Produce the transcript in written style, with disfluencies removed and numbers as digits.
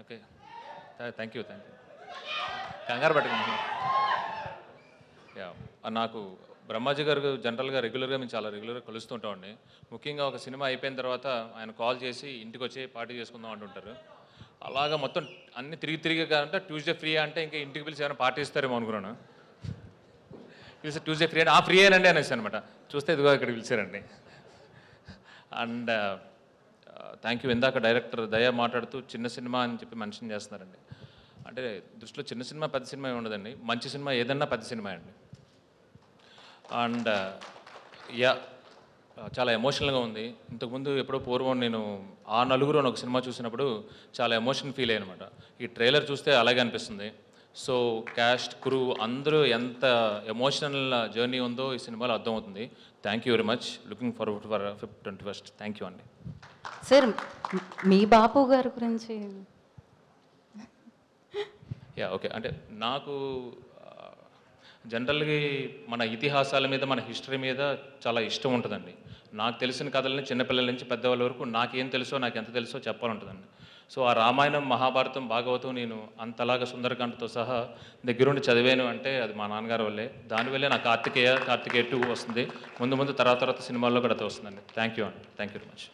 Okay. Thank you. కంగారు పట్టకండి. Yeah! నాకు బ్రహ్మాజీ గారు జనరల్‌గా రెగ్యులర్‌గా మేము చాలా రెగ్యులర్‌గా కలుస్తూ ఉంటామండి. ముఖ్యంగా ఒక సినిమా అయిపోయిన తర్వాత ఆయన కాల్ చేసి ఇంటికొచ్చి పార్టీ చేసుకుందాం అంటుంటారు. అలాగా మొత్తం అన్నీ తిరిగి తిరిగి అంటే ట్యూస్‌డే ఫ్రీ అంటే ఇంకా ఇంటికి పిలిచి ఏమైనా పార్టీ ఇస్తారేమో అనుకున్నాను. పిలిసి ట్యూస్‌డే ఫ్రీ అంటే, ఫ్రీయేనండి అనేసాననమాట. చూస్తే ఇదిగో ఇక్కడికి పిలిచారండి. And thank you. ఇందాక డైరెక్టర్ దయ మాట్లాడుతూ చిన్న సినిమా అని చెప్పి మెన్షన్ చేస్తున్నారండి. అంటే దృష్టిలో చిన్న సినిమా, పెద్ద సినిమా ఏమి ఉండదండి. మంచి సినిమా ఏదన్నా పెద్ద సినిమా అండి. And yeah! చాలా ఎమోషనల్‌గా ఉంది. ఇంతకుముందు ఎప్పుడో పూర్వం నేను 'ఆ నలుగురు' అని ఒక సినిమా చూసినప్పుడు చాలా ఎమోషన్ ఫీల్ అయ్యాననమాట. ఈ ట్రైలర్ చూస్తే అలాగే అనిపిస్తుంది. సో, క్యాస్ట్, క్రూ అందరూ ఎంత ఎమోషనల్ జర్నీ ఉందో ఈ సినిమాలో అర్థమవుతుంది. Thank you very much. Looking forward for ఫిఫ్ 21st. థ్యాంక్ యూ అండి. సార్ మీ బాపు గారి గురించి యాహ్! ఓకే. అంటే నాకు జనరల్‌గా మన ఇతిహాసాల మీద, మన హిస్టరీ మీద చాలా ఇష్టం ఉంటదండి. నాకు తెలిసిన కథలని చిన్నపిల్లల నుంచి పెద్దవాళ్ళ వరకు నాకేం తెలుసో, నాకెంత తెలుసో చెప్పాలంటదండి. సో, ఆ రామాయణం, మహాభారతం, భాగవతం నేను అంతలాగా సుందరకాండతో సహా దగ్గరుండి చదివాను అంటే అది మా నాన్నగారి వల్లే. దానివల్లే నాకు 'కార్తికేయ 2' వస్తుంది. ముందు ముందు తర్వాత తర్వాత సినిమాల్లో కూడా అదే వస్తుందండి. థ్యాంక్ యూ అండి. Thank you very much.